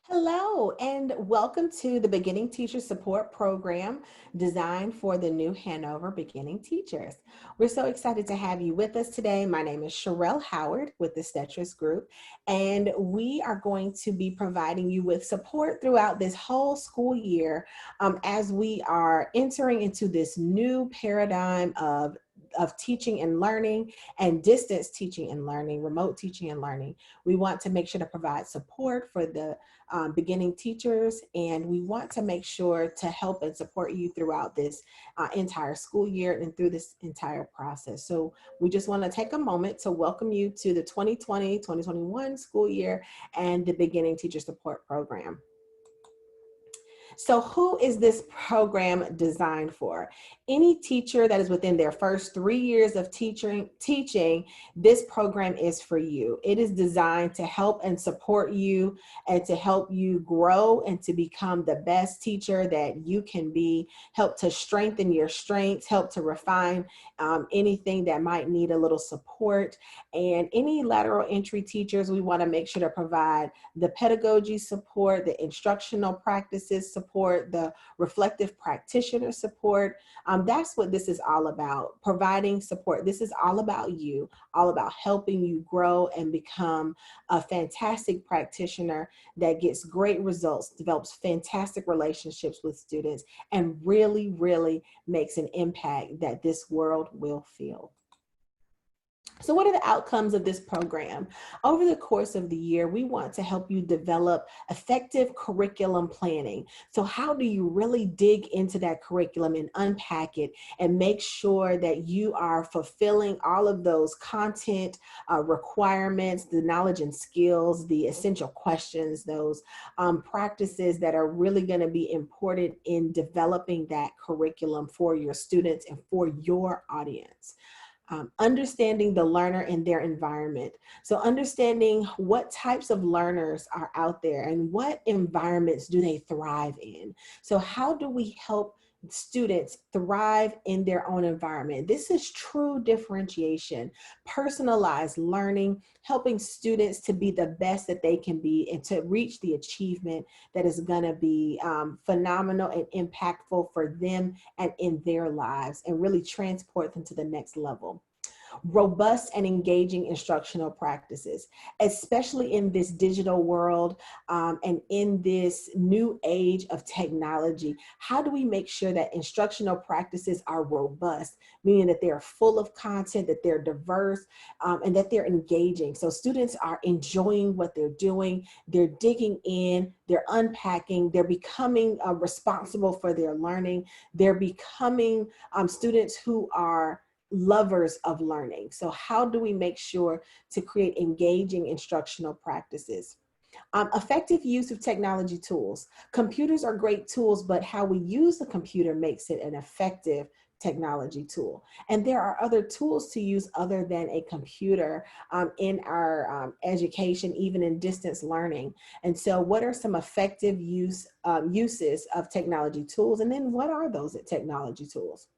Hello, and welcome to the Beginning Teacher Support Program designed for the new Hanover beginning teachers. We're so excited to have you with us today. My name is Sherelle Howard with the Stetris Group, and we are going to be providing you with support throughout this whole school year as we are entering into this new paradigm of teaching and learning and distance teaching and learning, remote teaching and learning. We want to make sure to provide support for the beginning teachers, and we want to make sure to help and support you throughout this entire school year and through this entire process. So we just want to take a moment to welcome you to the 2020-2021 school year and the Beginning Teacher Support Program. So who is this program designed for? Any teacher that is within their first 3 years of teaching, this program is for you. It is designed to help and support you and to help you grow and to become the best teacher that you can be, help to strengthen your strengths, help to refine anything that might need a little support. And any lateral entry teachers, we want to make sure to provide the pedagogy support, the instructional practices support, the reflective practitioner support. That's what this is all about, providing support. This is all about you, all about helping you grow and become a fantastic practitioner that gets great results, develops fantastic relationships with students, and really, really makes an impact that this world will feel. So what are the outcomes of this program? Over the course of the year, we want to help you develop effective curriculum planning. So how do you really dig into that curriculum and unpack it and make sure that you are fulfilling all of those content requirements, the knowledge and skills, the essential questions, those practices that are really going to be important in developing that curriculum for your students and for your audience. Understanding the learner and their environment. So understanding what types of learners are out there and what environments do they thrive in. So how do we help students thrive in their own environment? This is true differentiation, personalized learning, helping students to be the best that they can be and to reach the achievement that is going to be phenomenal and impactful for them and in their lives, and really transport them to the next level. Robust and engaging instructional practices, especially in this digital world and in this new age of technology. How do we make sure that instructional practices are robust, meaning that they're full of content, that they're diverse, and that they're engaging? So students are enjoying what they're doing, they're digging in, they're unpacking, they're becoming responsible for their learning, they're becoming students who are lovers of learning. So how do we make sure to create engaging instructional practices? Effective use of technology tools. Computers are great tools, but how we use the computer makes it an effective technology tool. And there are other tools to use other than a computer in our education, even in distance learning. And so what are some effective uses of technology tools? And then what are those technology tools?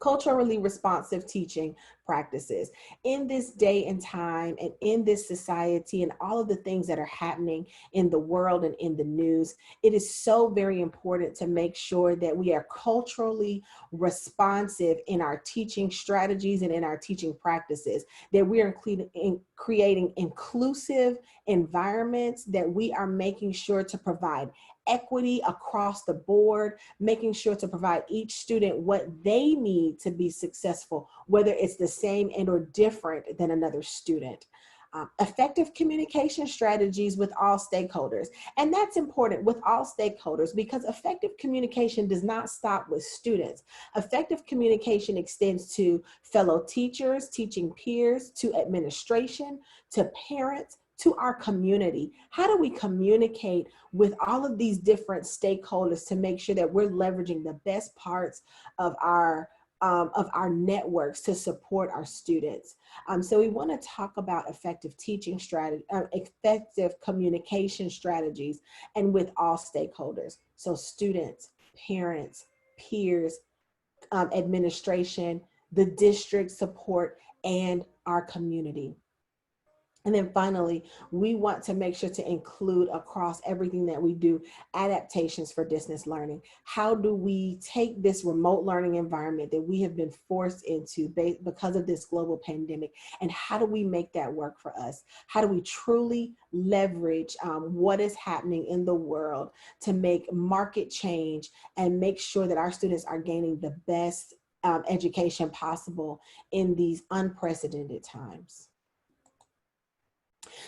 Culturally responsive teaching practices. In this day and time and in this society and all of the things that are happening in the world and in the news, it is so very important to make sure that we are culturally responsive in our teaching strategies and in our teaching practices, that we are creating inclusive environments, that we are making sure to provide equity across the board, making sure to provide each student what they need to be successful, whether it's the same and or different than another student. Effective communication strategies with all stakeholders. And that's important, with all stakeholders, because effective communication does not stop with students. Effective communication extends to fellow teachers, teaching peers, to administration, to parents, to our community. How do we communicate with all of these different stakeholders to make sure that we're leveraging the best parts of our networks to support our students? So we want to talk about effective teaching strategy, effective communication strategies, and with all stakeholders. So students, parents, peers, administration, the district support, and our community. And then finally, we want to make sure to include across everything that we do adaptations for distance learning. How do we take this remote learning environment that we have been forced into because of this global pandemic, and how do we make that work for us? How do we truly leverage what is happening in the world to make market change and make sure that our students are gaining the best education possible in these unprecedented times?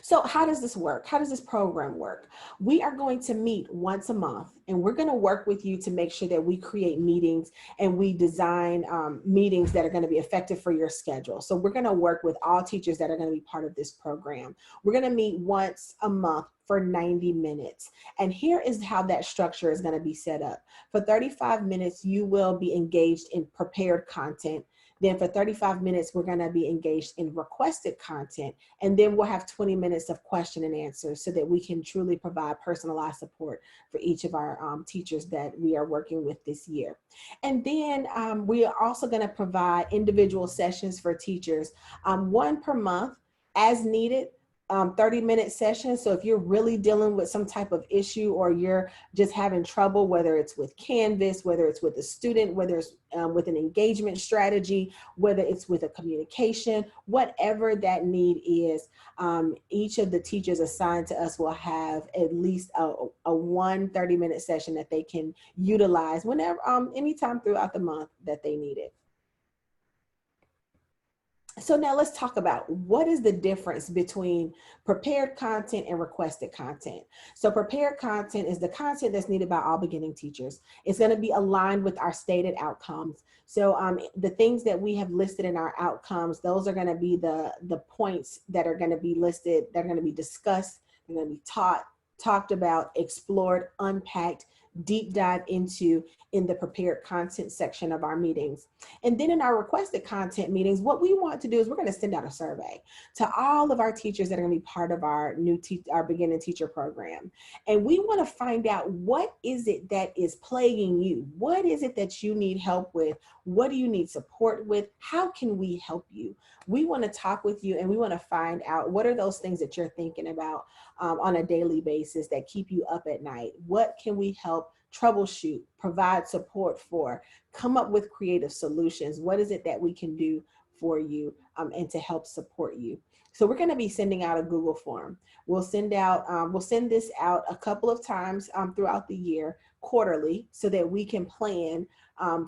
So how does this work? How does this program work? We are going to meet once a month, and we're going to work with you to make sure that we create meetings and we design meetings that are going to be effective for your schedule. So we're going to work with all teachers that are going to be part of this program. We're going to meet once a month for 90 minutes. And here is how that structure is going to be set up. For 35 minutes, you will be engaged in prepared content. Then for 35 minutes, we're going to be engaged in requested content. And then we'll have 20 minutes of question and answer so that we can truly provide personalized support for each of our teachers that we are working with this year. And then we are also going to provide individual sessions for teachers, one per month as needed. 30-minute sessions. So if you're really dealing with some type of issue, or you're just having trouble, whether it's with Canvas, whether it's with a student, whether it's with an engagement strategy, whether it's with a communication, whatever that need is, each of the teachers assigned to us will have at least a 30-minute session that they can utilize whenever, anytime throughout the month that they need it. So now let's talk about what is the difference between prepared content and requested content. So prepared content is the content that's needed by all beginning teachers. It's going to be aligned with our stated outcomes. So the things that we have listed in our outcomes, those are going to be the points that are going to be listed, that are going to be discussed, they're going to be talked about, explored, unpacked, deep dive into in the prepared content section of our meetings. And then in our requested content meetings, what we want to do is we're going to send out a survey to all of our teachers that are going to be part of our our beginning teacher program. And we want to find out, what is it that is plaguing you? What is it that you need help with? What do you need support with? How can we help you? We want to talk with you, and we want to find out, what are those things that you're thinking about on a daily basis that keep you up at night? What can we help troubleshoot, provide support for, come up with creative solutions? What is it that we can do for you and to help support you? So we're going to be sending out a Google form. We'll send this out a couple of times throughout the year, quarterly, so that we can plan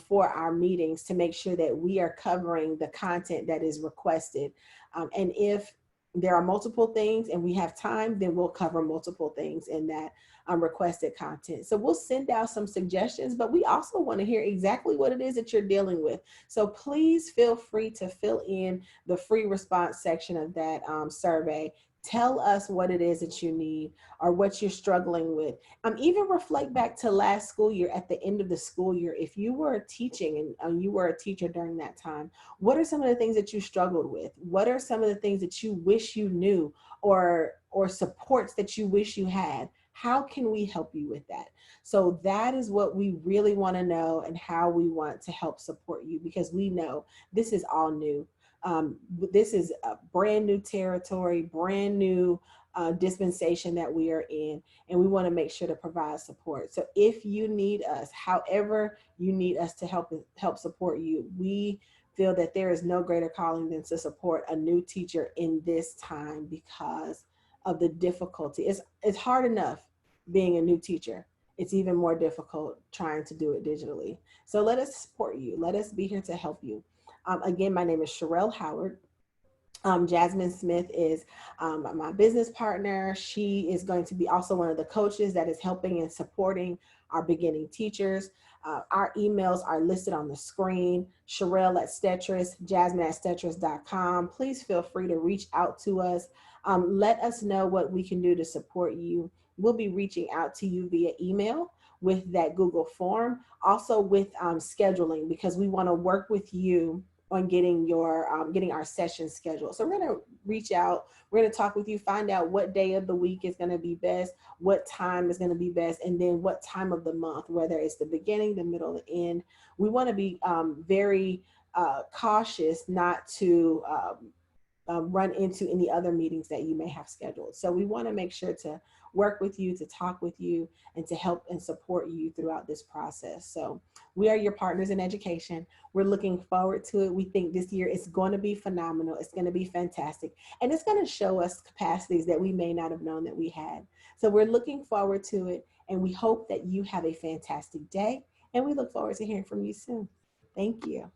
for our meetings to make sure that we are covering the content that is requested. And if there are multiple things and we have time, then we'll cover multiple things in that requested content. So we'll send out some suggestions, but we also want to hear exactly what it is that you're dealing with. So please feel free to fill in the free response section of that survey. Tell us what it is that you need or what you're struggling with. Even reflect back to last school year, at the end of the school year. If you were teaching and you were a teacher during that time, what are some of the things that you struggled with? What are some of the things that you wish you knew, or supports that you wish you had? How can we help you with that? So that is what we really want to know, and how we want to help support you, because we know this is all new. This is a brand new territory, brand new dispensation that we are in, and we want to make sure to provide support. So if you need us, however you need us to help support you, we feel that there is no greater calling than to support a new teacher in this time because of the difficulty. It's hard enough being a new teacher. It's even more difficult trying to do it digitally. So let us support you. Let us be here to help you. Again, my name is Sherelle Howard. Jasmine Smith is my business partner. She is going to be also one of the coaches that is helping and supporting our beginning teachers. Our emails are listed on the screen: Sherelle@Stetris, Jasmine@Stetris.com. Please feel free to reach out to us. Let us know what we can do to support you. We'll be reaching out to you via email with that Google form, also with scheduling, because we want to work with you on getting our session scheduled. So we're going to reach out, we're going to talk with you, find out what day of the week is going to be best, what time is going to be best, and then what time of the month, whether it's the beginning, the middle, the end. We want to be very cautious not to run into any other meetings that you may have scheduled. So we want to make sure to work with you, to talk with you, and to help and support you throughout this process. So we are your partners in education. We're looking forward to it. We think this year is going to be phenomenal. It's going to be fantastic. And it's going to show us capacities that we may not have known that we had. So we're looking forward to it. And we hope that you have a fantastic day. And we look forward to hearing from you soon. Thank you.